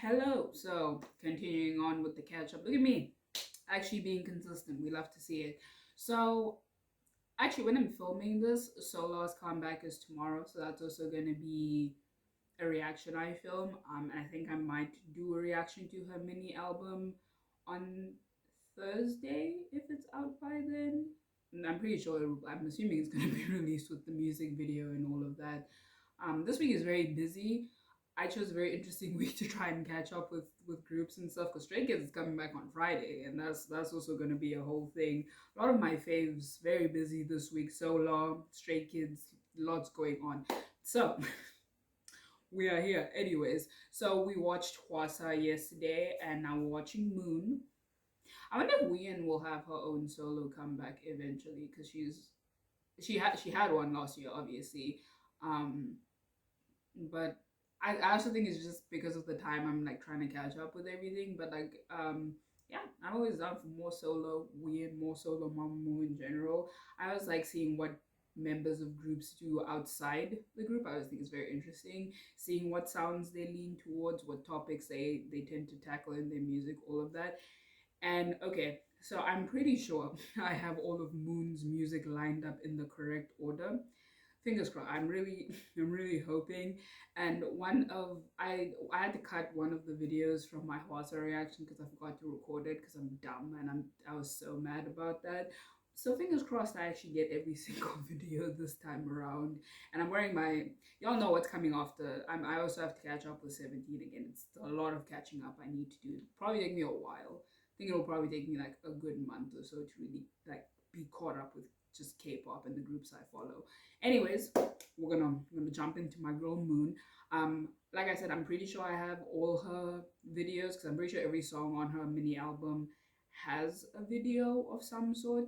Hello. So, continuing on with the catch up. Look at me, actually being consistent. We love to see it. So, actually, when I'm filming this, Solo's comeback is tomorrow. So, that's also going to be a reaction I film. And I think I might do a reaction to her mini album on Thursday if it's out by then. And I'm pretty sure, I'm assuming it's going to be released with the music video and all of that. This week is very busy. I chose a very interesting week to try and catch up with groups and stuff because Stray Kids is coming back on Friday, and that's also going to be a whole thing. A lot of my faves very busy this week. Solo, Stray Kids, lots going on. So we are here, anyways. So we watched Hwasa yesterday, and now we're watching Moon. I wonder if Wien will have her own solo comeback eventually because she had one last year, obviously. Um, but I also think it's just because of the time I'm like trying to catch up with everything. But yeah, I'm always down for more solo weird, more solo Mamamoo in general. I was like seeing what members of groups do outside the group. I always think it's very interesting seeing what sounds they lean towards, what topics they tend to tackle in their music, all of that. And okay, so I'm pretty sure I have all of Moon's music lined up in the correct order. Fingers crossed. I'm really hoping. And one of I had to cut one of the videos from my Hwasa reaction because I forgot to record it because I'm dumb and I was so mad about that. So fingers crossed I actually get every single video this time around. And I'm wearing my y'all know what's coming after. I also have to catch up with 17 again. It's a lot of catching up I need to do. It'll probably take me a while. I think it'll probably take me like a good month or so to really like be caught up with just K-pop and the groups I follow. Anyways, we're gonna jump into my girl Moon. Like I said, I'm pretty sure I have all her videos because I'm pretty sure every song on her mini album has a video of some sort,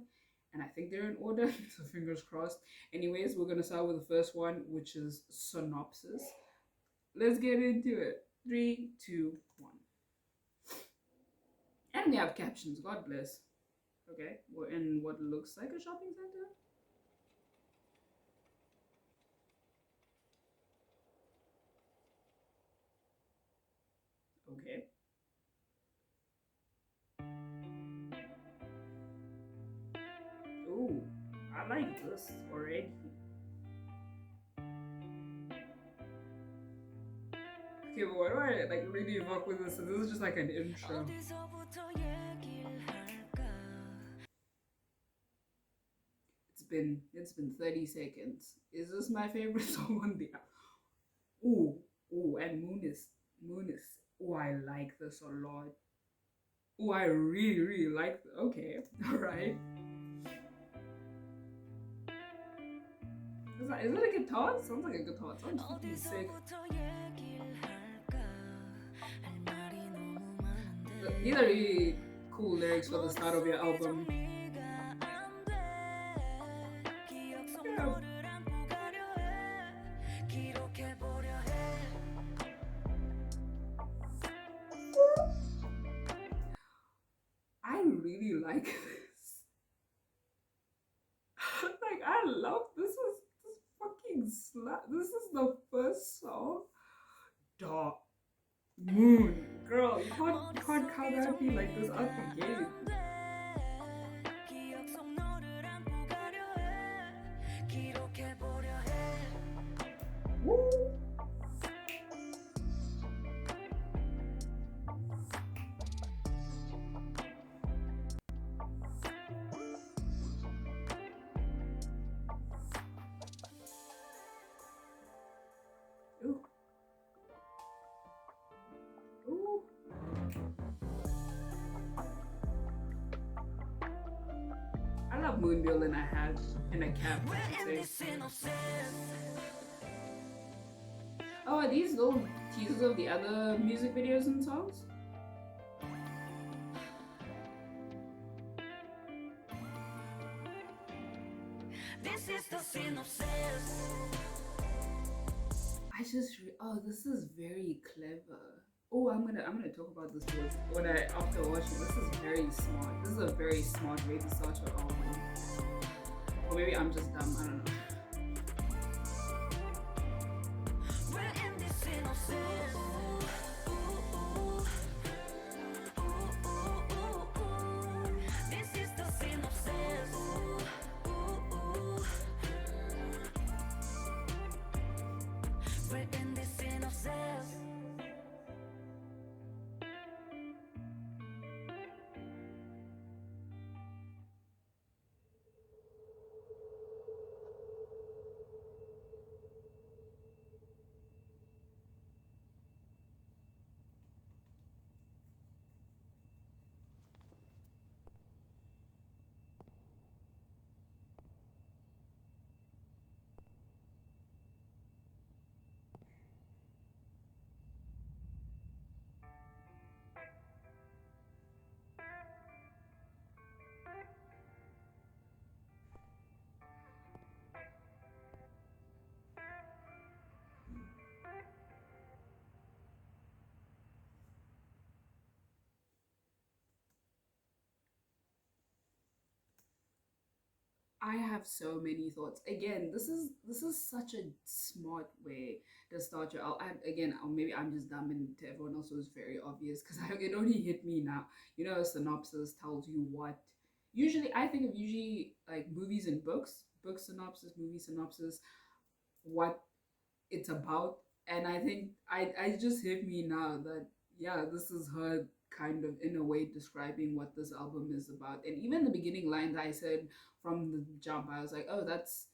and I think they're in order. So fingers crossed. Anyways, we're gonna start with the first one, which is Synopsis. Let's get into it. Three, two, one. And we have captions. God bless. Okay, we're in what looks like a shopping center. Okay. Ooh, I like this already. Okay, but why do I like really fuck with this? So this is just like an intro. It's been 30 seconds. Is this my favorite song on the Ooh, ooh, and Moon is oh, I like this a lot. Oh, I really like okay. Alright. Is it a guitar? It sounds like a guitar. It sounds fucking sick. These are really cool lyrics for the start of your album. Yeah. I really like this. Like I love this fucking slap. This is the first song. Dog. Moon. Girl, you can't come at me like this out the gate. Woo. Ooh. Ooh. I love MoonByul in a hat, in a cap, I should say. Oh, are these little teasers of the other music videos and songs? This is the synopsis. Oh, this is very clever. Oh, I'm gonna talk about this when I after watching. This is very smart. This is a very smart way to start your album. Or maybe I'm just dumb. I don't know. We're in this synopsis. I have so many thoughts. Again, this is such a smart way to start your. Again, or maybe I'm just dumb, and to everyone else it was very obvious because it only hit me now. You know, a synopsis tells you what. Usually, I think of usually like movies and books, book synopsis, movie synopsis, what it's about, and I think I just hit me now that yeah, this is her kind of in a way describing what this album is about. And even the beginning lines I said from the jump, I was like, oh, that's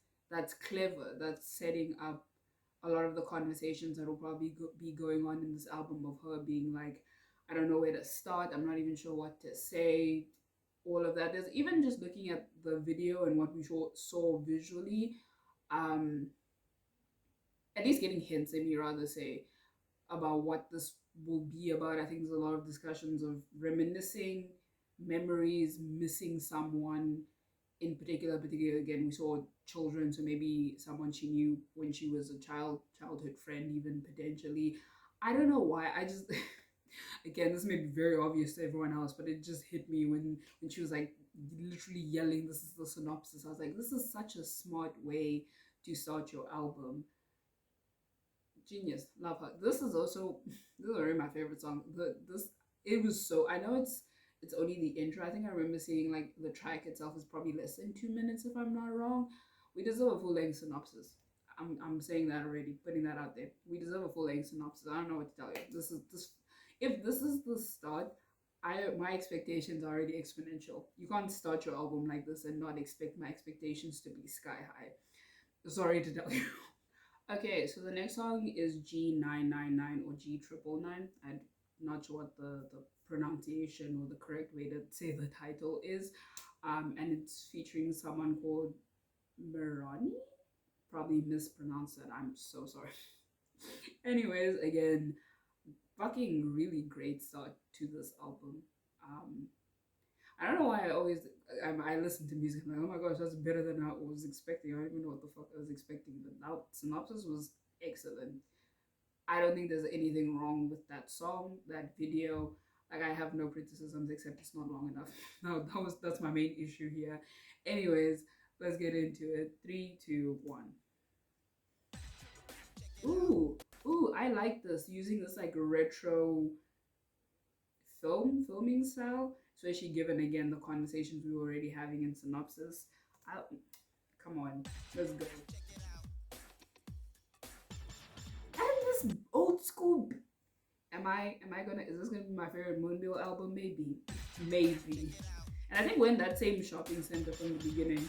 clever, that's setting up a lot of the conversations that will probably be going on in this album, of her being like, I don't know where to start, I'm not even sure what to say, all of that. There's even just looking at the video and what we saw visually, um at least getting hints, let me rather say, about what this will be about. I think there's a lot of discussions of reminiscing, memories, missing someone in particular. Particularly, again, we saw children, so maybe someone she knew when she was a childhood friend, even potentially. I don't know why. I just again, this may be very obvious to everyone else, but it just hit me when she was like literally yelling, "This is the synopsis." I was like, "This is such a smart way to start your album." Genius, love her. This is also this is already my favorite song. This it was so, I know it's only the intro. I think I remember seeing like the track itself is probably less than 2 minutes if I'm not wrong. We deserve a full length synopsis. I'm saying that already, putting that out there. We deserve a full length synopsis. I don't know what to tell you. This if this is the start, I my expectations are already exponential. You can't start your album like this and not expect my expectations to be sky high. Sorry to tell you. Okay, so the next song is G999 or G999. I'm not sure what the pronunciation or the correct way to say the title is. And it's featuring someone called Mirani. Probably mispronounced that. I'm so sorry. Anyways, again, fucking really great start to this album. Um, I don't know why I listen to music. I'm like, oh my gosh, that's better than I was expecting. I don't even know what the fuck I was expecting. But that synopsis was excellent. I don't think there's anything wrong with that song, that video. Like, I have no criticisms except it's not long enough. No, that's my main issue here. Anyways, let's get into it. 3, 2, 1. Ooh, I like this, using this like retro filming style, especially given again the conversations we were already having in synopsis. I, come on, let's go. And this old school. Am I gonna? Is this gonna be my favorite MoonByul album? Maybe. And I think we're in that same shopping center from the beginning.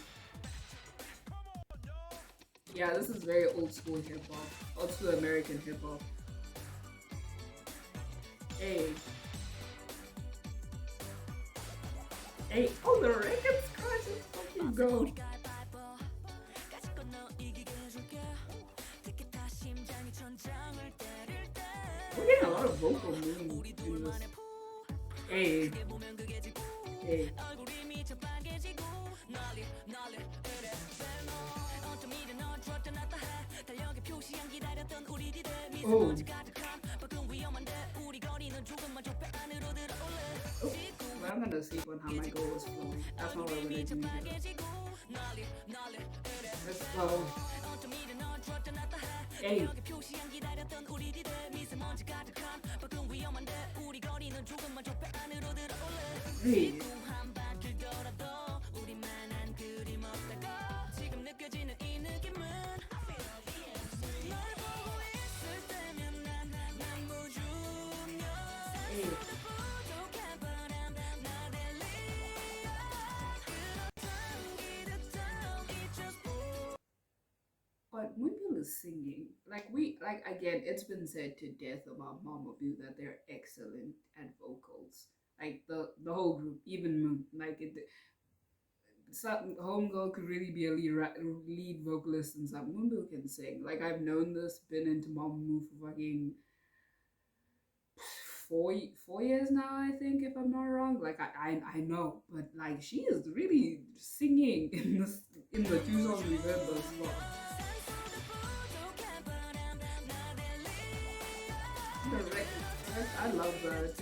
Yeah, this is very old school hip hop, old school American hip hop. Hey. Hey, oh, the record scratch, let's fucking go. We're getting a lot of vocal moves in this. Hey. Hey. Oh. But I'm gonna sleep on how my goal was flowing. That's not what I'm gonna do here. Let's go. Hey. Hey. But MoonByul is singing. Like again, it's been said to death about Mama Boo that they're excellent at vocals. Like the whole group, even Moon. Like it, some Homegirl could really be a lead vocalist, and some MoonByul can sing. Like I've known this, been into Mama Boo for fucking 4 years now, I think, if I'm not wrong. Like I know, but like she is really singing in the 2 songs we've heard thus far. I love that.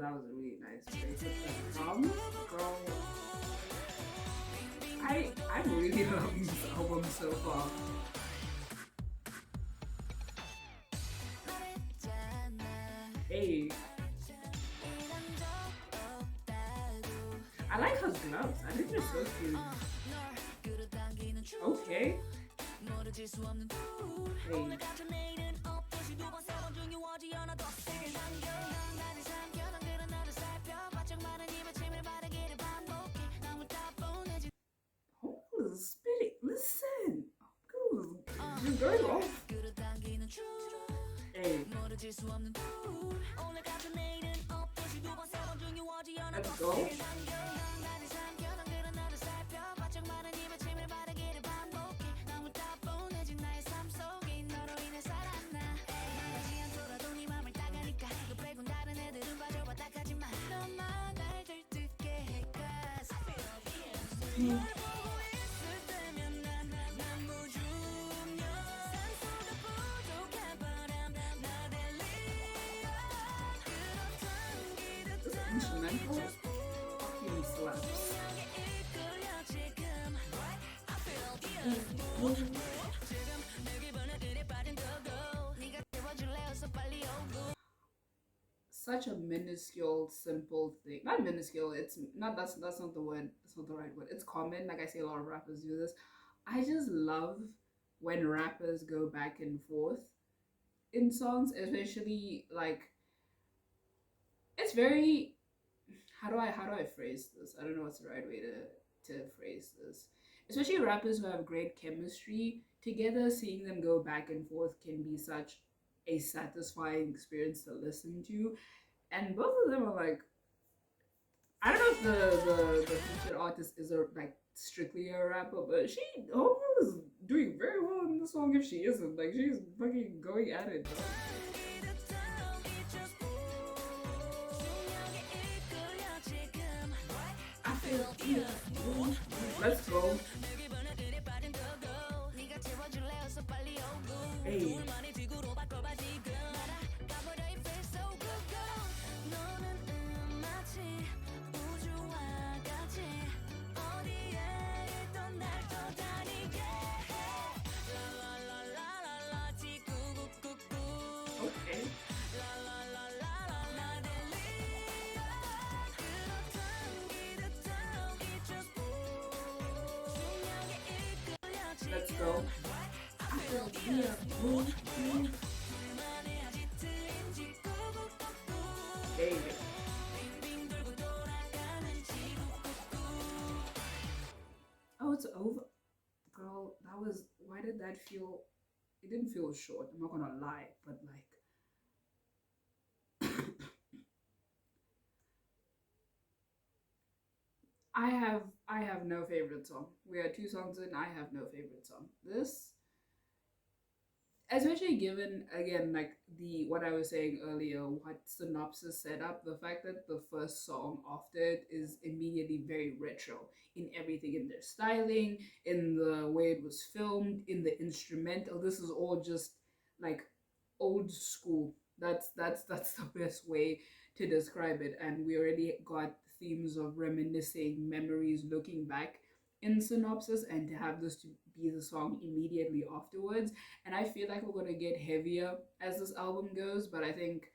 that was a really nice place. The drums, girl, I'm really loving this album so far. Hey, I like her gloves. I think they're so cute. Okay. Hey. Oh, spirit. Listen. Oh, you're going off. Hey. Let's go. This instrumental fucking slaps. Such a minuscule, simple thing. Not minuscule. It's not. That's not the word. That's not the right word. It's common. Like I say, a lot of rappers do this. I just love when rappers go back and forth in songs, especially like it's very. How do I phrase this? I don't know what's the right way to phrase this. Especially rappers who have great chemistry together, seeing them go back and forth can be such a satisfying experience to listen to. And both of them are like, I don't know if the featured artist is a like strictly a rapper, but she Hope is doing very well in the song. If she isn't, like she's fucking going at it. Bro. I feel yeah. Let's go. Hey. Okay. Let's go. Hey. Oh, it's over. Girl, that was why did that feel it didn't feel short, I'm not gonna lie, but like I have no favorite song. We are two songs in, I have no favorite song. This, especially given again like the what I was saying earlier, what Synopsis set up, the fact that the first song after it is immediately very retro in everything, in their styling, in the way it was filmed, in the instrumental. This is all just like old school. That's the best way to describe it. And we already got themes of reminiscing, memories, looking back in Synopsis, and to have this to be the song immediately afterwards. And I feel like we're gonna get heavier as this album goes, but I think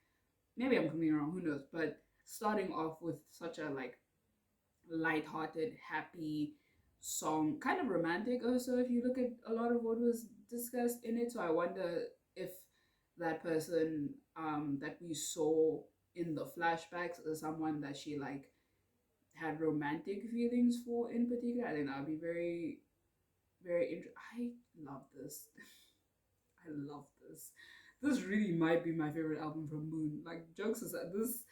maybe I'm completely wrong, who knows? But starting off with such a like light-hearted, happy song, kind of romantic also if you look at a lot of what was discussed in it. So I wonder if that person that we saw in the flashbacks is someone that she like had romantic feelings for in particular. I think that would be very, very interesting. I love this. I love this. This really might be my favorite album from Moon. Like, jokes aside, this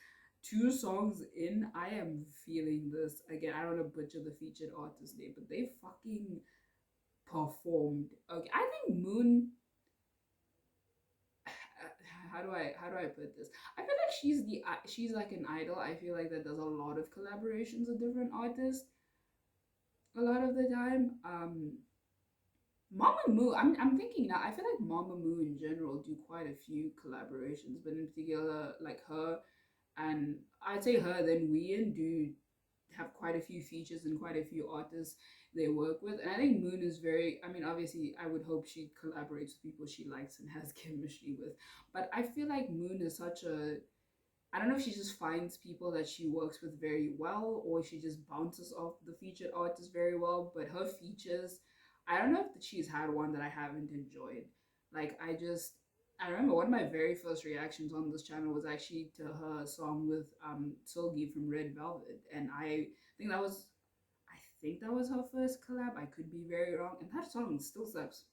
two songs in, I am feeling this. Again, I don't want to butcher the featured artist name, but they fucking performed. Okay, I think Moon. How do I put this? I feel like she's like an idol. I feel like that does a lot of collaborations with different artists a lot of the time. Mama Moo, I'm thinking now. I feel like Mama Moo in general do quite a few collaborations, but in particular, like her And I'd say her, then Wheein do have quite a few features and quite a few artists they work with. And I think Moon is very, I mean, obviously, I would hope she collaborates with people she likes and has chemistry with. But I feel like Moon is such a, I don't know if she just finds people that she works with very well or she just bounces off the featured artists very well. But her features, I don't know if she's had one that I haven't enjoyed. Like, I remember one of my very first reactions on this channel was actually to her song with Solgi from Red Velvet. And I think that was her first collab. I could be very wrong. And that song still slaps.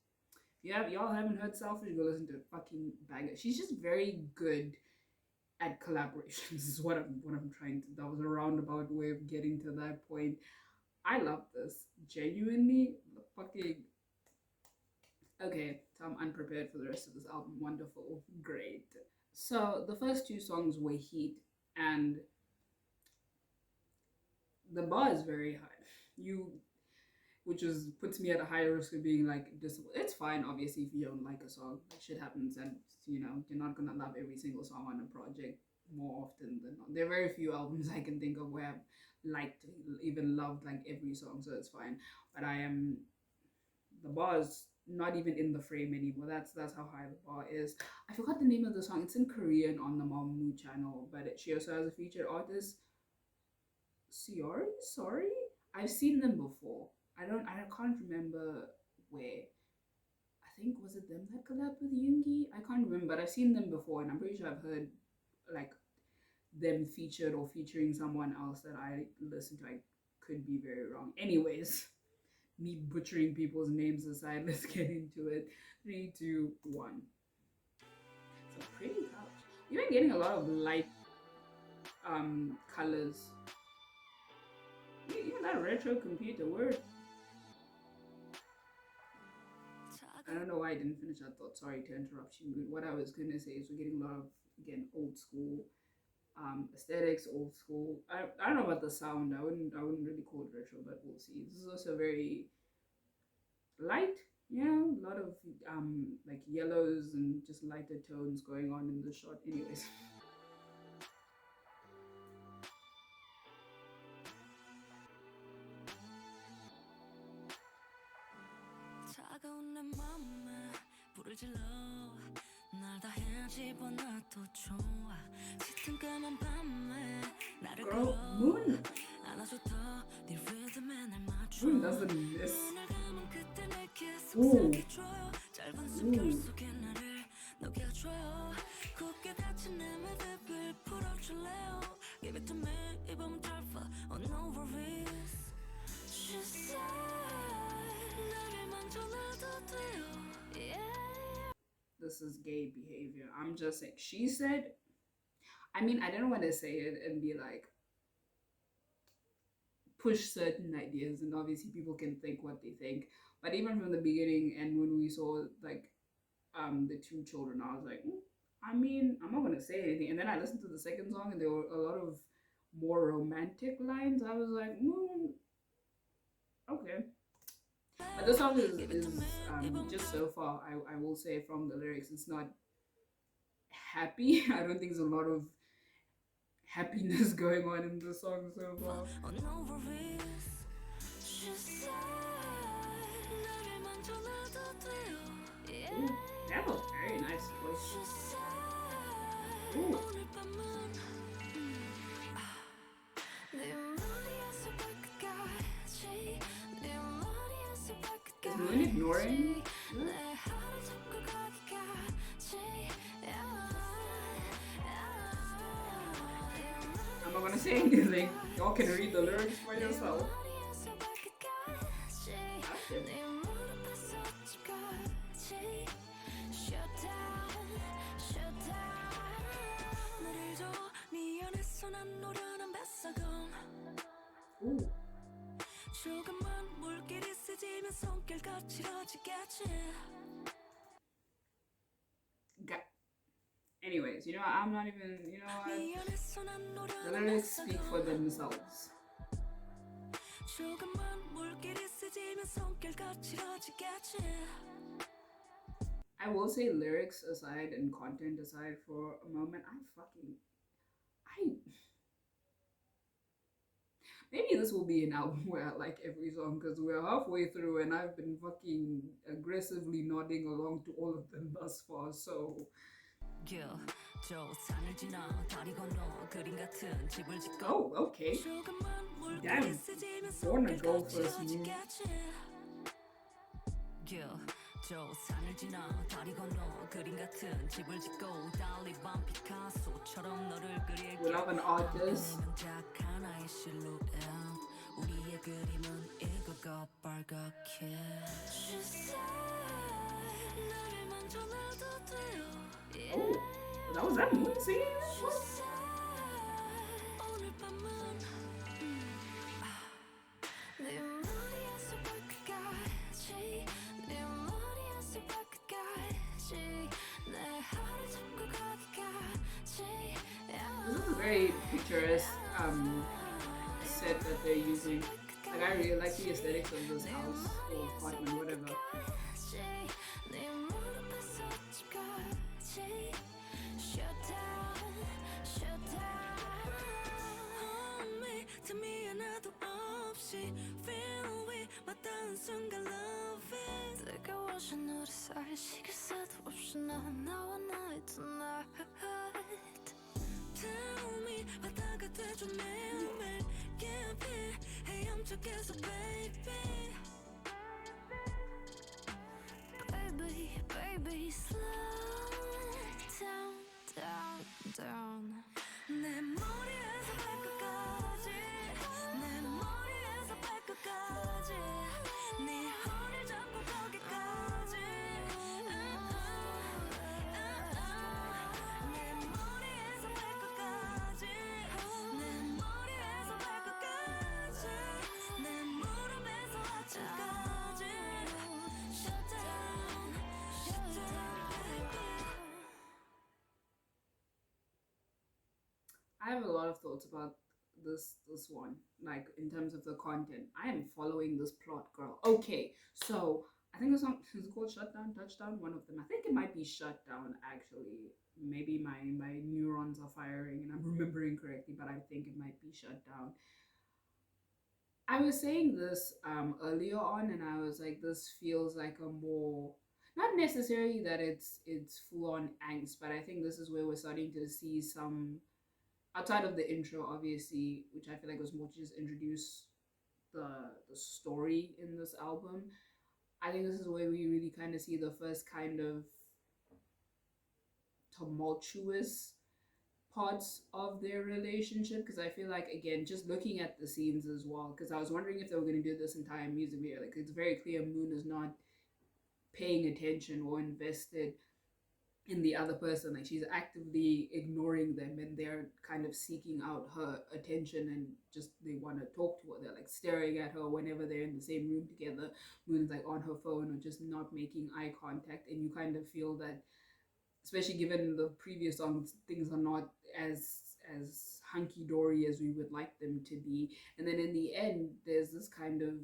If y'all haven't heard Selfish, go listen to it. Fucking banger. She's just very good at collaborations is what I'm trying to, that was a roundabout way of getting to that point. I love this genuinely. Fucking okay, so I'm unprepared for the rest of this album. Wonderful, great. So the first two songs were Heat, and the bar is very high. You which is puts me at a higher risk of being like disappointed. It's fine, obviously, if you don't like a song, like shit happens, and you're not gonna love every single song on a project more often than not. There are very few albums I can think of where I've liked, even loved like every song, so it's fine. But the bar is not even in the frame anymore. That's how high the bar is. I forgot the name of the song. It's in Korean on the Mamu channel, but she also has a featured artist. Sorry, I've seen them before. I can't remember where. I think was it them that collabed with Yoongi? I can't remember, but I've seen them before, and I'm pretty sure I've heard like them featured or featuring someone else that I listened to. I could be very wrong. Anyways, me butchering people's names aside, let's get into it. 3, 2, 1. It's a pretty couch. You've been getting a lot of light colors. Even that retro computer word. I don't know why I didn't finish that thought. Sorry to interrupt you. What I was gonna say is we're getting a lot of, again, old school aesthetics, old school. I don't know about the sound. I wouldn't really call it retro, but we'll see. This is also very light, a lot of like yellows and just lighter tones going on in the shot. Anyways. Girl, Moon. Moon doesn't miss. Ooh. Ooh. This is gay behavior. I'm just saying. She said, I mean, I don't want to say it and be like, push certain ideas, and obviously people can think what they think. But even from the beginning, and when we saw like the two children, I was like, I mean, I'm not gonna say anything. And then I listened to the second song, and there were a lot of more romantic lines. I was like, okay. But the song is just so far, I will say from the lyrics, it's not happy. I don't think there's a lot of happiness going on in the song so far. Ooh, that was very nice voice. Ooh. Is Moon ignoring? I'm not gonna say anything. Y'all can read the lyrics for yourself. Ooh. Anyways, I'm not even, what? The lyrics speak for themselves. I will say, lyrics aside and content aside for a moment, I I maybe this will be an album where I like every song because we're halfway through and I've been fucking aggressively nodding along to all of them thus far. So oh, okay. Damn. Born to go first move. 저 산을 지나 다리 건너 그림 같은 집을 짓고 달리 밤 피카소처럼 너를 그릴게 We love an artist. 명작 하나의 실루엣 우리의 그림은 이거가 빨갛게 She said 나를 만져놔도 돼요 Oh, that was that moon singing? She said 오늘 밤은 내 머리에서 발끝까지 내 머리에서 발끝까지 내 하루 잡고 가기까지 This is a very picturesque set that they're using. Like I really like the aesthetics of this house or apartment, whatever. 내 무릎에서 집까지 Shutdown Shutdown Hold me tell me 하나도 없이 Feel we 맞닿은 순간 love it 뜨거워진 우리 사이 식을 새도 없이 난 나와 나의 tonight Tell me 바다가 돼줘 매일매일 Give it 헤엄쳐계속 baby Baby, baby, slow down, down, down. 내 머리에서 발끝까지, 내 머리에서 발끝까지, 네 허리를 잡고 거기까지. 내 머리에서 발끝까지, 내 머리에서 발끝까지, 내 무릎에서 아침까지. Shutdown, shutdown, baby. I have a lot of thoughts about this one, like in terms of the content. I am following this plot, girl. Okay, so I think the song is called Shutdown, Touchdown, one of them. I think it might be Shutdown actually. Maybe my neurons are firing and I'm remembering correctly, but I think it might be Shutdown. I was saying this earlier on, and I was like, this feels like a more not necessarily that it's full on angst, but I think this is where we're starting to see some outside of the intro, obviously, which I feel like was more to just introduce the story in this album. I think this is where we really kind of see the first kind of tumultuous parts of their relationship because I feel like again just looking at the scenes as well because I was wondering if they were going to do this entire music video like it's very clear Moon is not paying attention or invested in the other person like she's actively ignoring them and they're kind of seeking out her attention and just they want to talk to her they're like staring at her whenever they're in the same room together Moon's like on her phone or just not making eye contact and you kind of feel that especially given the previous songs, things are not as hunky dory as we would like them to be. And then in the end, there's this kind of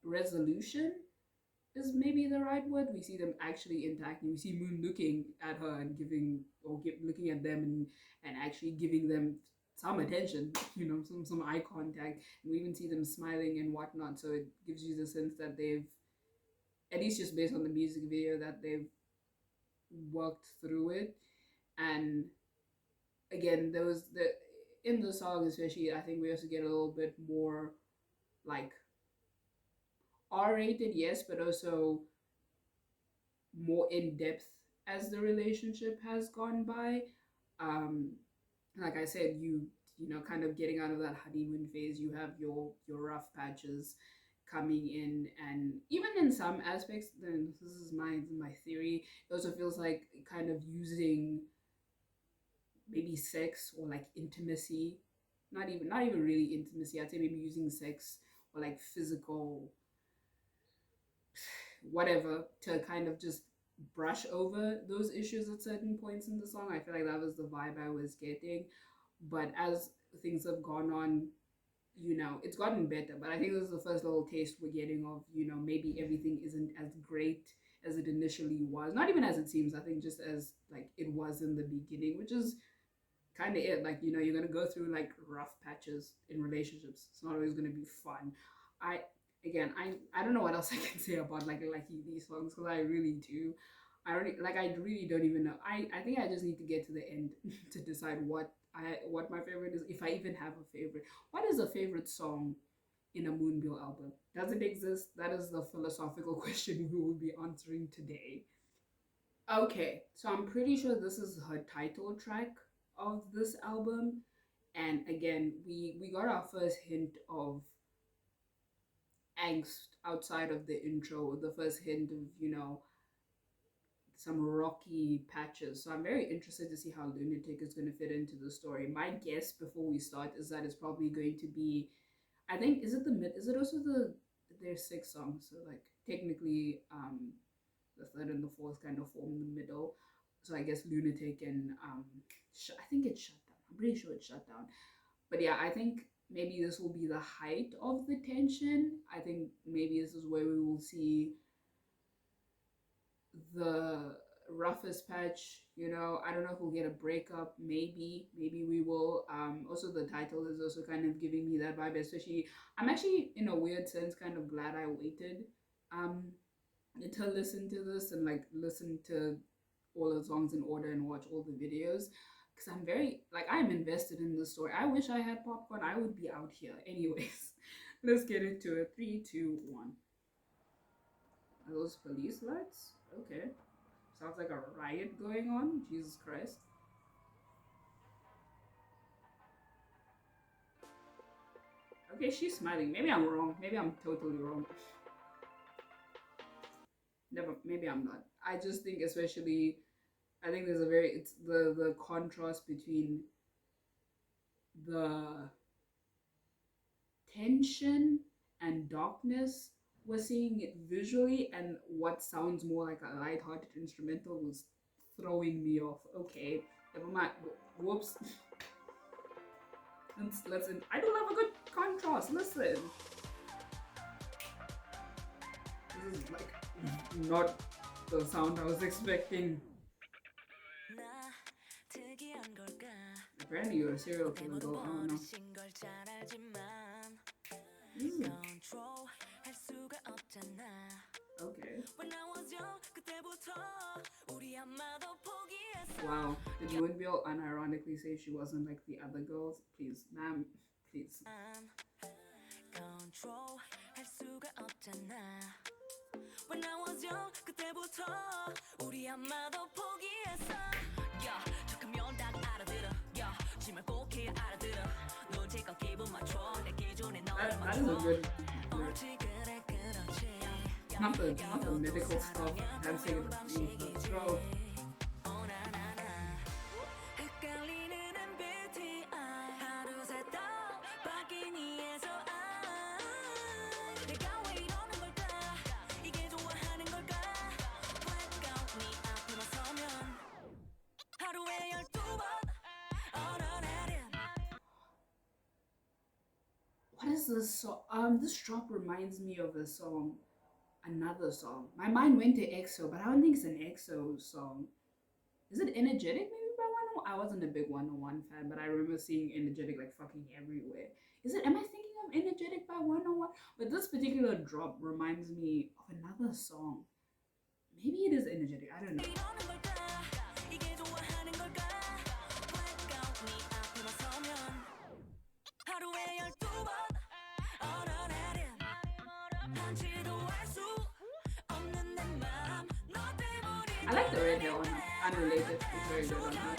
resolution is maybe the right word. We see them actually interacting. We see Moon looking at her and looking at them and actually giving them some attention, you know, some eye contact. And we even see them smiling and whatnot. So it gives you the sense that they've at least just based on the music video that they've worked through it and again there was the in the song especially I think we also get a little bit more like R-rated yes but also more in depth as the relationship has gone by like I said you know kind of getting out of that honeymoon phase you have your rough patches coming in and even in some aspects then this is my theory it also feels like kind of using maybe sex or like intimacy not even really intimacy I'd say maybe using sex or like physical whatever to kind of just brush over those issues at certain points in the song I feel like that was the vibe I was getting but as things have gone on you know, it's gotten better, but I think this is the first little taste we're getting of, you know, maybe everything isn't as great as as it initially was. Not even as it seems, I think just as like it was in the beginning, which is kind of it. Like, you know, you're gonna go through like rough patches in relationships. It's not always gonna be fun. I again, I don't know what else I can say about like these songs because I really do. I really don't even know. I think I just need to get to the end to decide what my favorite is, if I even have a favorite. What is a favorite song in a MoonByul album? Does it exist? That is the philosophical question we will be answering today. Okay, so I'm pretty sure this is her title track of this album. And again, we got our first hint of angst outside of the intro, the first hint of, you know, some rocky patches. So I'm very interested to see how Lunatic is going to fit into the story. My guess before we start is that it's probably going to be, I think, is it the mid? Is it also there's 6 songs, so like technically, the third and the fourth kind of form the middle. So I guess Lunatic and I think it's Shutdown. I'm pretty sure it's Shutdown. But yeah, I think maybe this will be the height of the tension. I think maybe this is where we will see the roughest patch. You know, I don't know if we'll get a breakup. Maybe we will. Also the title is also kind of giving me that vibe, especially I'm actually in a weird sense kind of glad I waited um to listen to this and like listen to all the songs in order and watch all the videos because I'm very like I'm invested in the story. I wish I had popcorn. I would be out here. Anyways, let's get into it. 3, 2, 1. Are those police lights? Okay. Sounds like a riot going on. Jesus Christ. Okay, she's smiling. Maybe I'm wrong. Maybe I'm totally wrong. Never. Maybe I'm not. I just think, especially, I think there's a very it's the contrast between the tension and darkness we're seeing it visually and what sounds more like a light-hearted instrumental was throwing me off. Okay, never mind. Whoops. Let's I do love a good contrast. Listen, this is like not the sound I was expecting. Apparently you're a serial killer though. I don't know. Okay. Wow. Did MoonByul unironically say she wasn't like the other girls? Please, ma'am, please. That is a good not the medical stuff. I'm saying the throw. What is this song? This drop reminds me of a song, another song. My mind went to EXO, but I don't think it's an EXO song. Is it Energetic maybe by 101? I wasn't a big 101 fan, but I remember seeing Energetic like fucking everywhere. Is it? Am I thinking of Energetic by 101? But this particular drop reminds me of another song. Maybe it is Energetic. I don't know. I like the red hair on her. Unrelated. It's very good on her.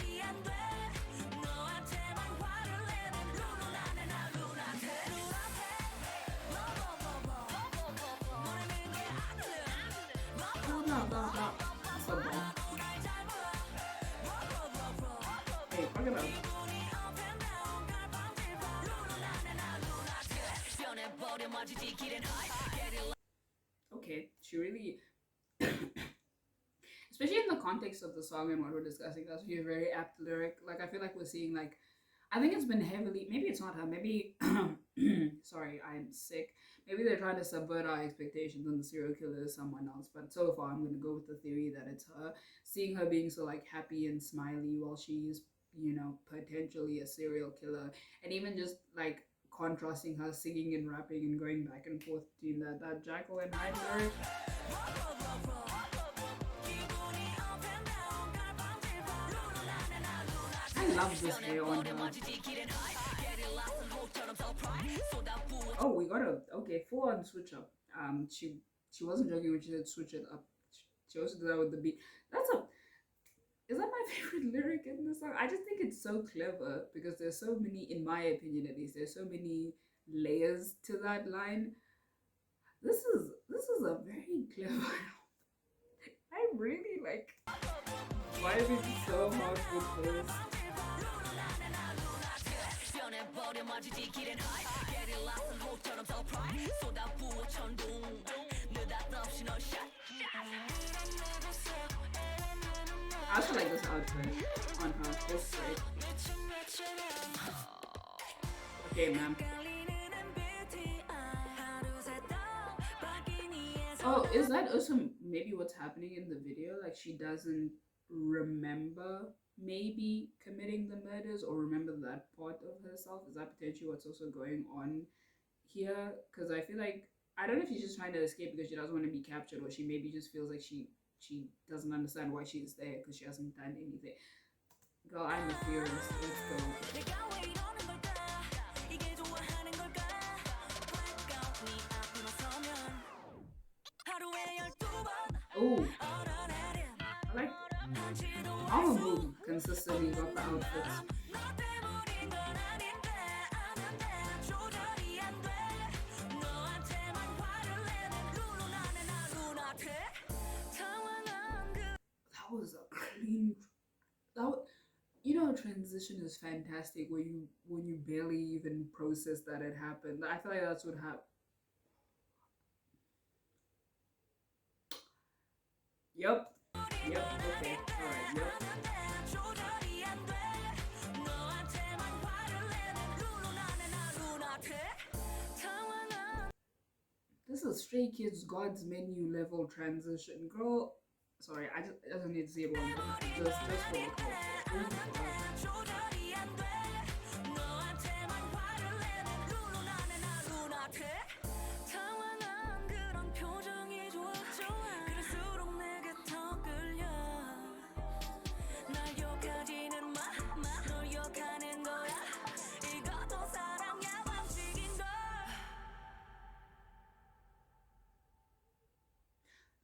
Oh no, no, no. So bad. Hey, fuck it up. Okay, she really especially in the context of the song and what we're discussing, that's really a very apt lyric. Like I feel like we're seeing like I think it's been heavily maybe it's not her, maybe sorry, I'm sick. Maybe they're trying to subvert our expectations and the serial killer is someone else. But so far, I'm gonna go with the theory that it's her. Seeing her being so like happy and smiley while she's, potentially a serial killer, and even just like contrasting her singing and rapping and going back and forth between that Jackal and Hyde lyric. I love this hair on her. Oh, we got a okay full on switch up. She wasn't joking when she said switch it up. She also did that with the beat. That's a is that my favorite lyric in the song? I just think it's so clever because there's so many, in my opinion at least, there's so many layers to that line. This is a very clever. I really like vibing so hard with this. I also like this outfit on her. It's great. Okay, ma'am. Oh, is that also maybe what's happening in the video? Like she doesn't remember maybe committing the murders or remember that part of herself? Is that potentially what's also going on here? Because I feel like I don't know if she's just trying to escape because she doesn't want to be captured, or she maybe just feels like she doesn't understand why she's there because she hasn't done anything. Girl, I'm a furious. Let's go. Oh, I like all of them consistently got the outfits. That was a clean. Transition is fantastic when you barely even process that it happened. I feel like that's what happened. Yep. Yep. Okay. All right. Yep. This is Stray Kids God's Menu level transition, girl. Sorry, I just need to see it one more time. Just for the culture.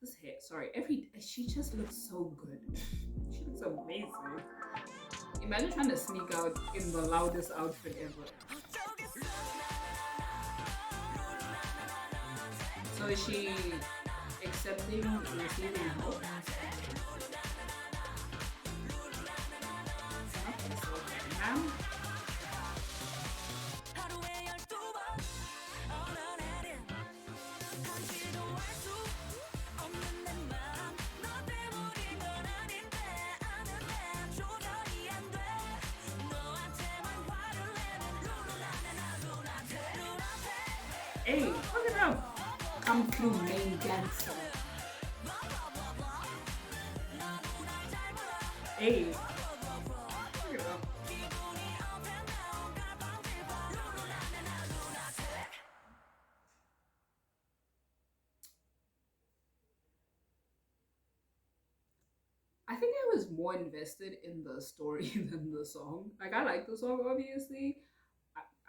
This hair, sorry, she just looks so good. She looks amazing. Imagine trying to sneak out in the loudest outfit ever. So is she accepting receiving help? Ma'am? Hey, look it up. Come through, main gangster. Hey. Look it up. I think I was more invested in the story than the song. Like, I like the song, obviously.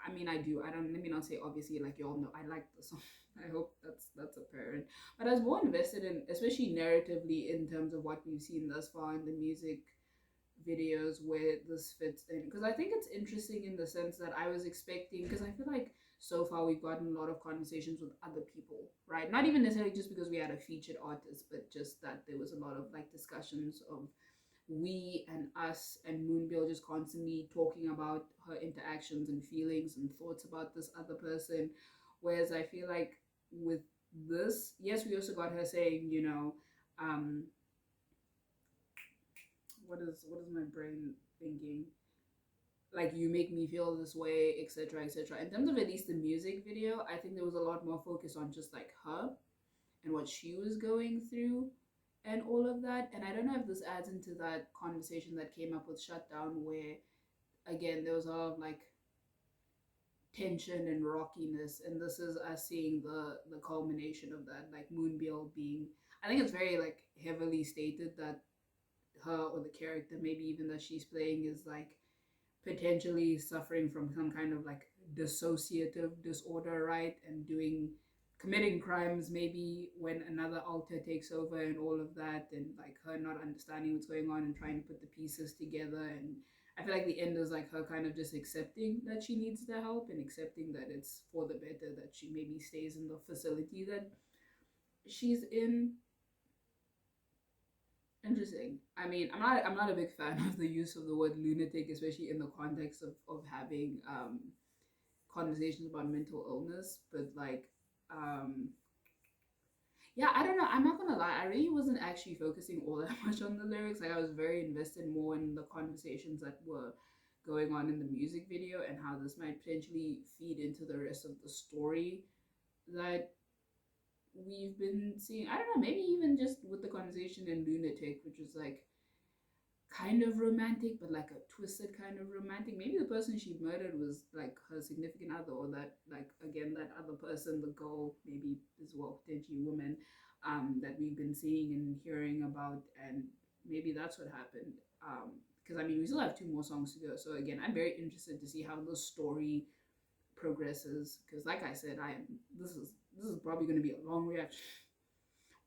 I mean, I do. I don't. Let me not say obviously. Like you all know, I like the song. I hope that's apparent. But I was more invested in, especially narratively, in terms of what we've seen thus far in the music videos where this fits in. Because I think it's interesting in the sense that I was expecting. Because I feel like so far we've gotten a lot of conversations with other people, right? Not even necessarily just because we had a featured artist, but just that there was a lot of like discussions of we and us and MoonByul just constantly talking about her interactions and feelings and thoughts about this other person. Whereas I feel like with this, yes, we also got her saying, what is my brain thinking? like you make me feel this way, etc., etc. In terms of at least the music video, I think there was a lot more focus on just like her and what she was going through and all of that. And I don't know if this adds into that conversation that came up with Shutdown, where again there was a lot of like tension and rockiness, and this is us seeing the culmination of that, like MoonByul being, I think it's very like heavily stated that her, or the character maybe even that she's playing, is like potentially suffering from some kind of like dissociative disorder, right? And committing crimes maybe when another alter takes over and all of that, and like her not understanding what's going on and trying to put the pieces together. And I feel like the end is like her kind of just accepting that she needs the help and accepting that it's for the better that she maybe stays in the facility that she's in. Interesting. I mean, I'm not a big fan of the use of the word lunatic, especially in the context of having conversations about mental illness. But like, um, yeah, I don't know. I'm not gonna lie. I really wasn't actually focusing all that much on the lyrics. Like, I was very invested more in the conversations that were going on in the music video and how this might potentially feed into the rest of the story that we've been seeing. I don't know, maybe even just with the conversation in Lunatic, which was like kind of romantic, but like a twisted kind of romantic. Maybe the person she murdered was like her significant other, or that, like, again, that other person, the girl, maybe as well, potentially woman, that we've been seeing and hearing about, and maybe that's what happened. Because I mean, we still have two more songs to go. So again, I'm very interested to see how the story progresses. Because like I said, this is probably going to be a long reaction.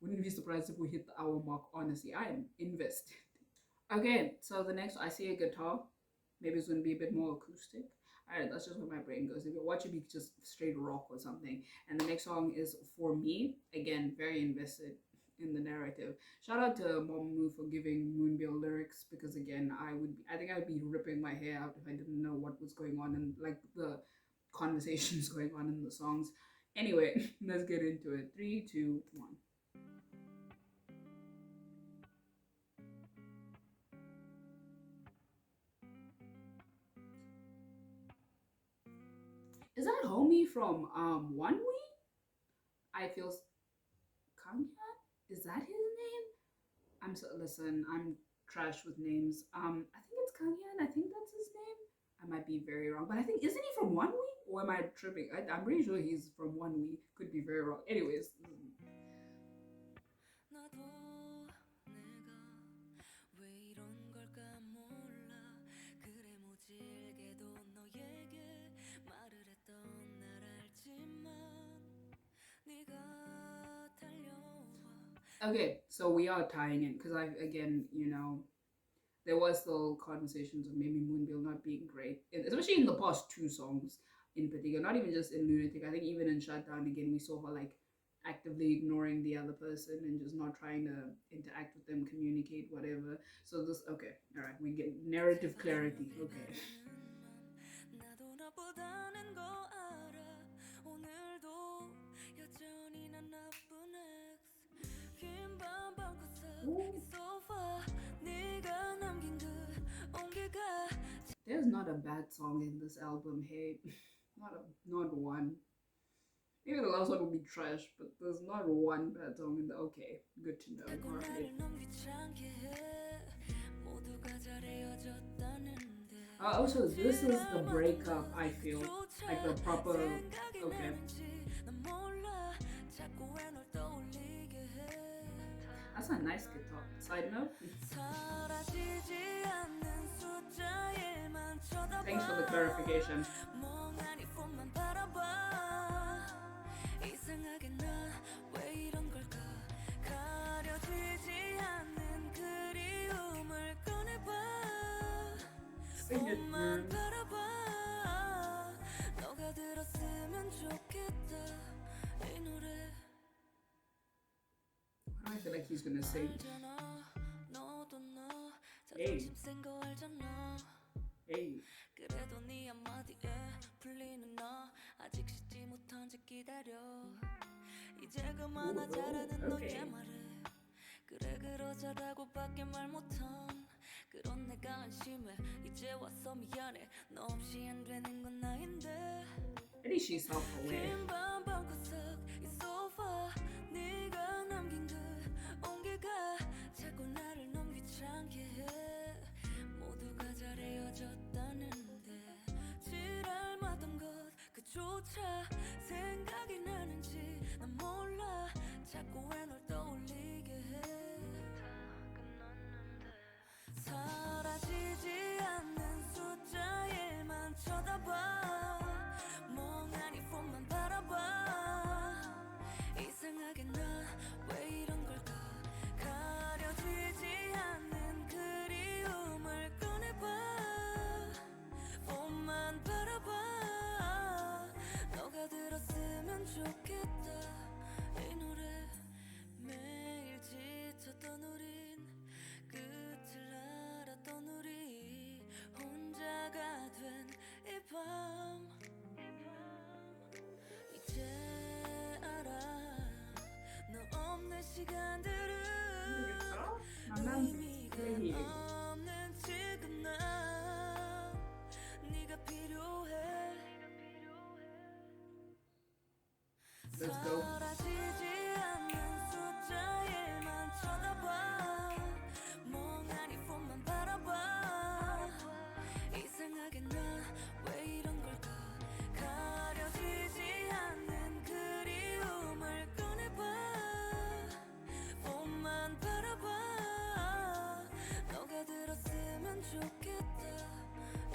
Wouldn't be surprised if we hit the hour mark. Honestly, I am invested. Okay, so the next, I see a guitar. Maybe it's going to be a bit more acoustic. All right, that's just where my brain goes. If you watch it, be just straight rock or something. And the next song is For Me. Again, very invested in the narrative. Shout out to Momu for giving MoonByul lyrics, because again, I think I would be ripping my hair out if I didn't know what was going on and like the conversations going on in the songs. Anyway, let's get into it. 3, 2, 1. Is that homie from One We? I feel Kanya? Is that his name? Listen, I'm trash with names. I think it's Kanya. I think that's his name. I might be very wrong, but I think, isn't he from One We? Or am I tripping? I'm pretty sure he's from One We. Could be very wrong. Anyways, okay, so we are tying in because I, again, there was still conversations of maybe MoonByul not being great, especially in the past two songs in particular. Not even just in Lunatic. I think even in Shutdown, again, we saw her like actively ignoring the other person and just not trying to interact with them, communicate, whatever. So this, okay, all right, we get narrative clarity. Okay. Ooh. There's not a bad song in this album. Hey, not one. Maybe the last one will be trash, but there's not one bad song in the. Okay, good to know. All right. Also, this is the breakup. I feel like the proper. Okay. That's a nice guitar. Side note. Thanks for the clarification. Sing it, man. I feel like he's gonna sing. Hey. Hey. Ooh, okay. 그런 내가 안심해 이제 와서 미안해 너 없이 안 되는 건 나인데 At least she's self-aware. 긴 방구석 이 소파 네가 남긴 그 온기가 자꾸 나를 너무 귀찮게 해 모두가 잘 헤어졌다는데 지랄마던 것 그조차 생각이 나는지 난 몰라 자꾸 왜 널 떠올리게 해 사라지지 않는 숫자에만 쳐다봐 멍하니 폰만 바라봐 이상하게 난 왜 이런 걸까 가려지지 않는 그리움을 꺼내봐 폰만 바라봐 너가 들었으면 좋겠다 이 노래 매일 지쳤던 우린 끝을 알았던 우리 혼자가 된 이 밤 이제 알아 너 없는 시간들은 의미가 없는 지금 난 네가 필요해 Let's go. 사라지지 않는 숫자에만 쳐다봐 멍하니 폰만 바라봐 이상하게 난 왜 이런 걸까 가려지지 않는 그리움을 꺼내봐 폰만 바라봐 너가 들었으면 좋겠다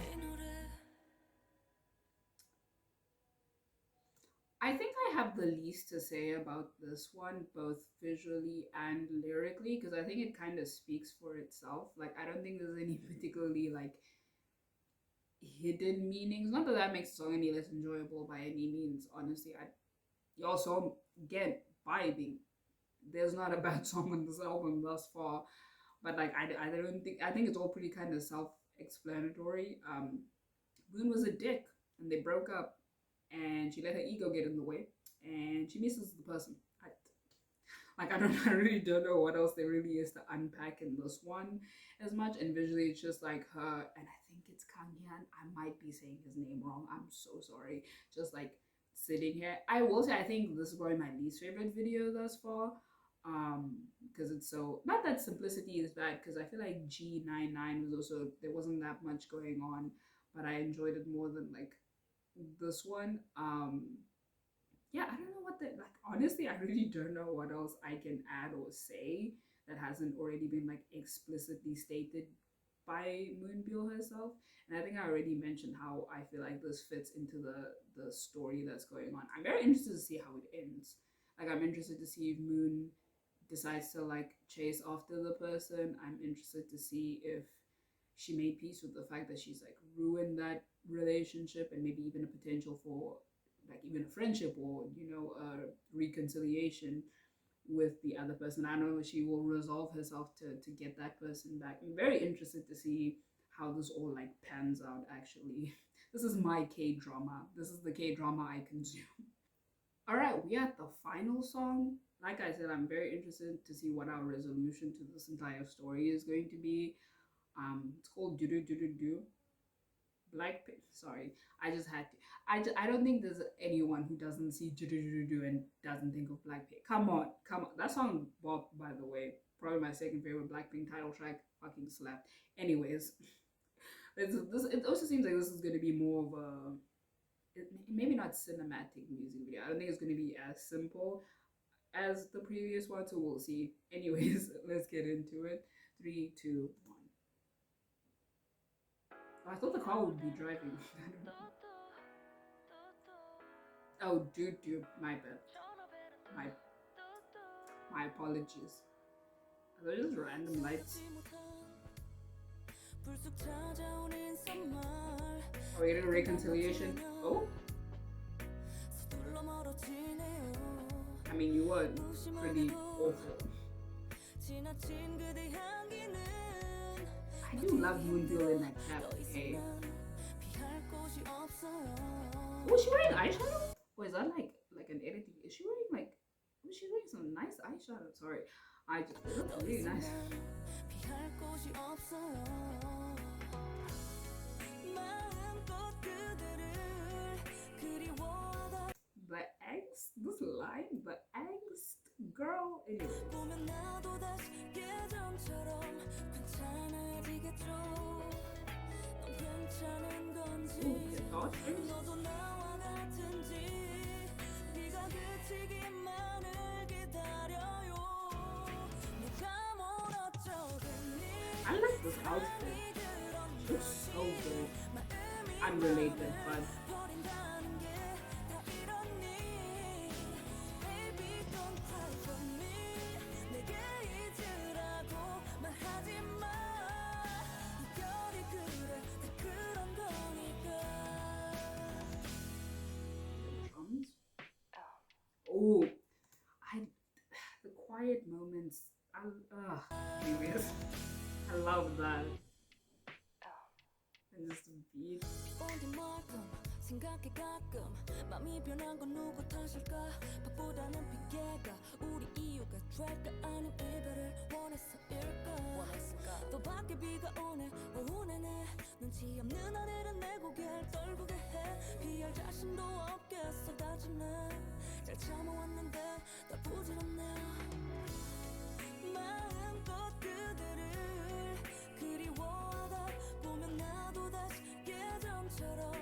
이 노래 I think I have the least to say about this one, both visually and lyrically, because I think it kind of speaks for itself. Like, I don't think there's any particularly like hidden meanings. Not that that makes the song any less enjoyable by any means. Honestly, y'all song again vibing. There's not a bad song on this album thus far, but like I don't think I think it's all pretty kind of self-explanatory. Moon was a dick, and they broke up, and she let her ego get in the way, and she misses the person. I really don't know what else there really is to unpack in this one as much. And visually, it's just like her, and I think it's Kang Hyun. I might be saying his name wrong. I'm so sorry. Just like sitting here. I will say I think this is probably my least favorite video thus far. Because it's so not that simplicity is bad, because I feel like G99 was also there wasn't that much going on, but I enjoyed it more than like this one. Yeah, I don't know what the like honestly I really don't know what else I can add or say that hasn't already been like explicitly stated by MoonByul herself. And I think I already mentioned how I feel like this fits into the story that's going on. I'm very interested to see how it ends. Like I'm interested to see if Moon decides to like chase after the person. I'm interested to see if she made peace with the fact that she's like ruined that relationship, and maybe even a potential for like even a friendship or a reconciliation with the other person. I know she will resolve herself to get that person back. I'm very interested to see how this all like pans out actually. This is my K-drama. This is the K-drama I consume. All right, we at the final song. Like I said, I'm very interested to see what our resolution to this entire story is going to be. It's called Do Do Do Do Do. Blackpink. Sorry, I just had to. I don't think there's anyone who doesn't see Do Do Do Do and doesn't think of Blackpink. Come on. That song bop, by the way. Probably my second favorite Blackpink title track. Fucking slapped. Anyways, it also seems like this is going to be more of a maybe not cinematic music video. I don't think it's going to be as simple as the previous one, so we'll see. Anyways, let's get into it. 3, 2, 1. I thought the car would be driving. Oh, dude, my bad. My apologies. Are those just random lights? Are we getting a reconciliation? Oh? I mean, you were pretty awful. I do love MoonByul in that cap, okay? Oh, is she wearing eyeshadow? Or is that like an editing? Is she wearing like... Oh, she's wearing some nice eyeshadow. Sorry. It looks really nice. Anyways. 보면 나도 다시 예전처럼 괜찮아지겠죠. 넌 괜찮은 건지 Ooh, guitar strings. 너도 나와 같은지 네가 그치기만을 기다려요. 내가 뭘 어쩌겠니. I like this outfit. It looks so good. Unrelated, but 버린다는 게 다 이러니. Baby don't cry for me. 내게 잊으라고 말하지 마. 이별이 그래 다 그런 거니까. drums. Oh, I the quiet moments. Anyways, I love that. And just the beat. 어디만큼 생각해 가끔 맘이 변한 건 누구 탓일까. 바보다는 핑계가 우리 이유가 될까. 아님 이별을 원했을까. 또 밖에 비가 오네 오후 내내 눈치 없는 하늘은 내 고개를 떨구게 해. 피할 자신도 없게 쏟아지네. 잘 참아왔는데 더 부질없네요. 마음껏 그대를 그리워하다 보면 나도 다시 예전처럼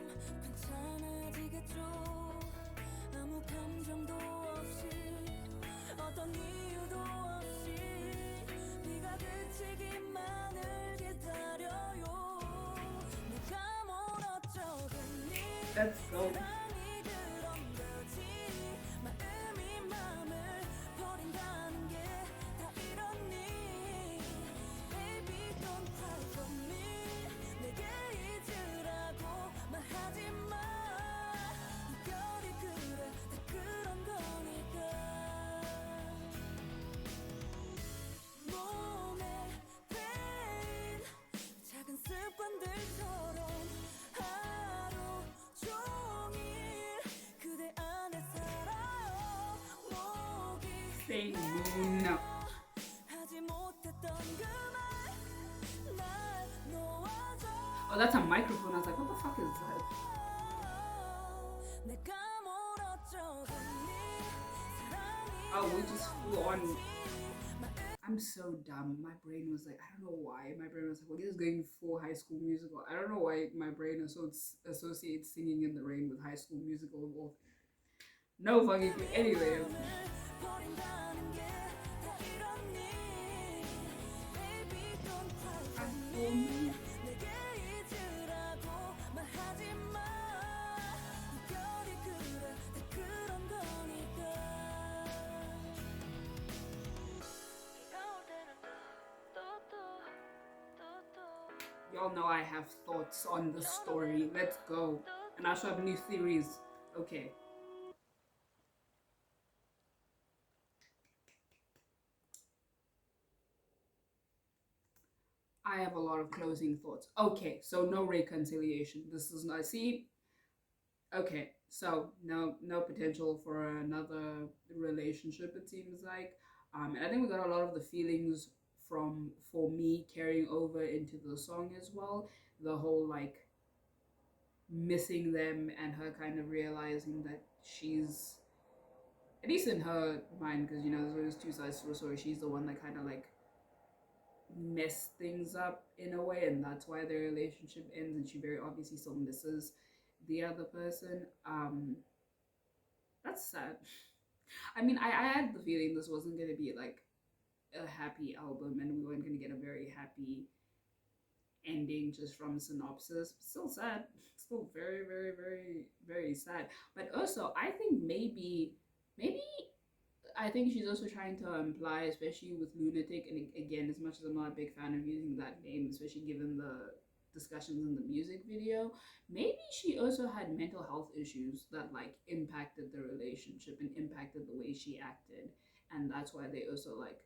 괜찮아지겠죠. 아무 감정도 없이 어떤 이유도 없이 네가 그치기만을 기다려요. 내가 뭘 어쩌겠니. Let's go. 사랑이 그런 거지. 마음이 맘을 버린다는 게 다 이러니. Baby don't cry for me. 내게 잊으라고 말하지 마. 이별이 그래 다 그런 거니까. 몸에 pain 작은 습관들처럼 하루 종일 그대 안에 살아요. 목이 Say no. 하지 못했던 그말날 놓아줘. Oh, that's a microphone. I was like, what the fuck is that? 내가 뭘 어쩌겠니. 사랑이 Oh, we just flew on. I'm so dumb. My brain was like, I don't know why. My brain was like, well, this is going full High School Musical. I don't know why my brain associates Singing in the Rain with High School Musical. Well, no fucking clue. Anyway. 버린다는 게 다 이러니. Baby don't cry for me. Oh, 내게 잊으라고 말하지 마. 이별이 그래 다 그런 거니까. 비가 올 때는 y'all know I have thoughts on the story. Let's go. And I also have new theories. Okay. I have a lot of closing thoughts. Okay, so no reconciliation. This is not, see. Okay, so no potential for another relationship. It seems like, and I think we got a lot of the feelings from for me carrying over into the song as well. The whole like missing them and her kind of realizing that she's, at least in her mind, because you know there's always two sides to a story. She's the one that kind of like mess things up in a way, and that's why their relationship ends, and she very obviously still misses the other person. That's sad. I mean, I had the feeling this wasn't gonna be like a happy album and we weren't gonna get a very happy ending just from Synopsis. Still sad. Still very, very, very, very sad. But also I think maybe I think she's also trying to imply, especially with Lunatic, and again, as much as I'm not a big fan of using that name, especially given the discussions in the music video, maybe she also had mental health issues that like impacted the relationship and impacted the way she acted, and that's why they also like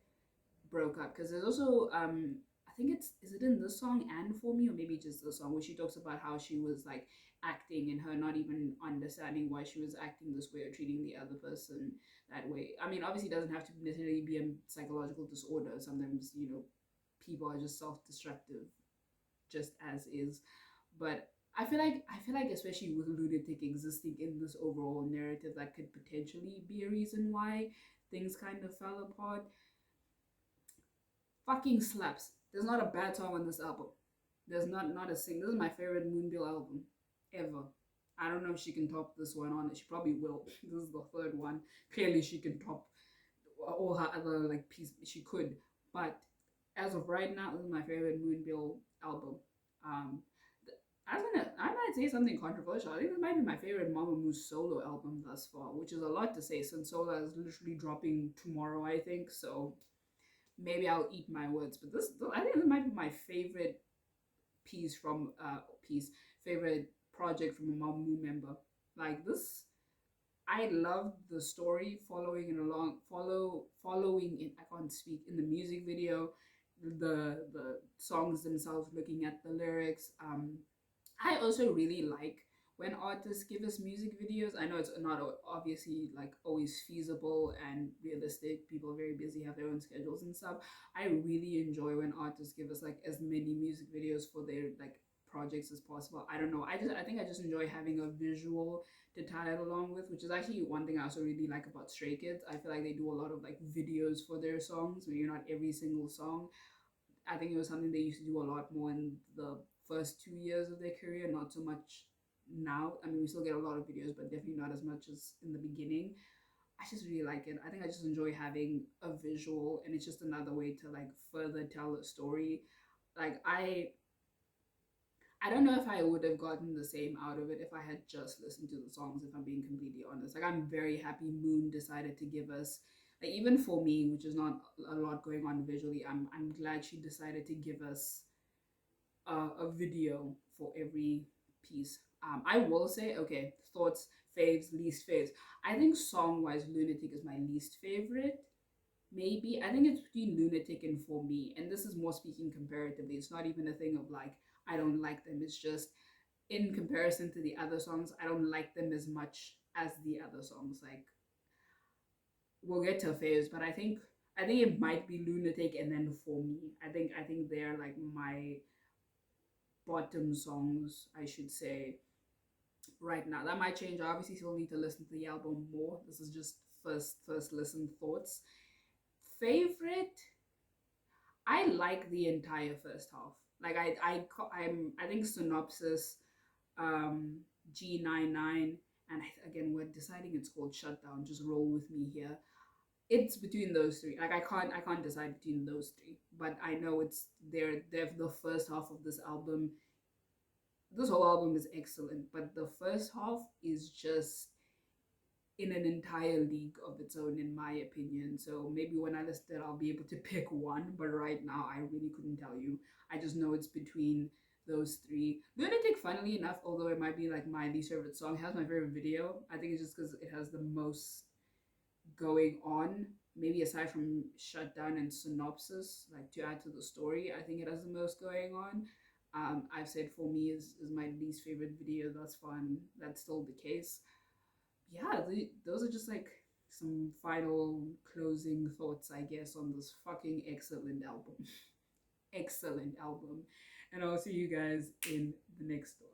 broke up. Because there's also I think is it in this song and For Me, or maybe just the song, where she talks about how she was like acting and her not even understanding why she was acting this way or treating the other person that way. I mean, obviously it doesn't have to necessarily be a psychological disorder. Sometimes, you know, people are just self-destructive just as is. But I feel like especially with Lunatic existing in this overall narrative, that could potentially be a reason why things kind of fell apart. Fucking slaps. There's not a bad song on this album. There's not a single. This is my favorite MoonByul album ever. I don't know if she can top this one on it. She probably will. This is the third one. Clearly, she can top all her other like pieces. She could, but as of right now, this is my favorite MoonByul album. Um, I might say something controversial. I think this might be my favorite Mamamoo solo album thus far, which is a lot to say since Sola is literally dropping tomorrow, I think. So maybe I'll eat my words. But I think this might be my favorite piece from favorite project from a Mamamoo member. Like this, I loved the story following in. I can't speak in the music video, the songs themselves, looking at the lyrics. I also really like when artists give us music videos. I know it's not obviously like always feasible and realistic. People are very busy, have their own schedules and stuff. I really enjoy when artists give us like as many music videos for their like projects as possible. I don't know. I think I just enjoy having a visual to tie it along with, which is actually one thing I also really like about Stray Kids. I feel like they do a lot of like videos for their songs, maybe not every single song. I think it was something they used to do a lot more in the first 2 years of their career, not so much now. I mean, we still get a lot of videos, but definitely not as much as in the beginning. I just really like it. I think I just enjoy having a visual, and it's just another way to like further tell a story. Like I don't know if I would have gotten the same out of it if I had just listened to the songs, if I'm being completely honest. Like, I'm very happy Moon decided to give us, like, even for me, which is not a lot going on visually, I'm glad she decided to give us a video for every piece. I will say, okay, thoughts, faves, least faves. I think song-wise, Lunatic is my least favorite. Maybe. I think it's between Lunatic and For Me. And this is more speaking comparatively. It's not even a thing of like, I don't like them. It's just in comparison to the other songs, I don't like them as much as the other songs. Like, we'll get to faves, but I think it might be Lunatic and then For Me. I think they're like my bottom songs, I should say, right now. That might change. I obviously still need to listen to the album more. This is just first listen thoughts. Favorite, I like the entire first half. Like I think Synopsis, G99, and again we're deciding it's called Shutdown. Just roll with me here. It's between those three. Like I can't decide between those three. But I know it's they're the first half of this album. This whole album is excellent, but the first half is just in an entire league of its own, in my opinion. So maybe when I list it, I'll be able to pick one. But right now, I really couldn't tell you. I just know it's between those three. Lunatic, funnily enough, although it might be like my least favorite song, has my favorite video. I think it's just because it has the most going on. Maybe aside from Shutdown and Synopsis, like to add to the story, I think it has the most going on. I've said For Me is my least favorite video thus far, and that's still the case. Yeah, those are just like some final closing thoughts, I guess, on this fucking excellent album. Excellent album. And I'll see you guys in the next one.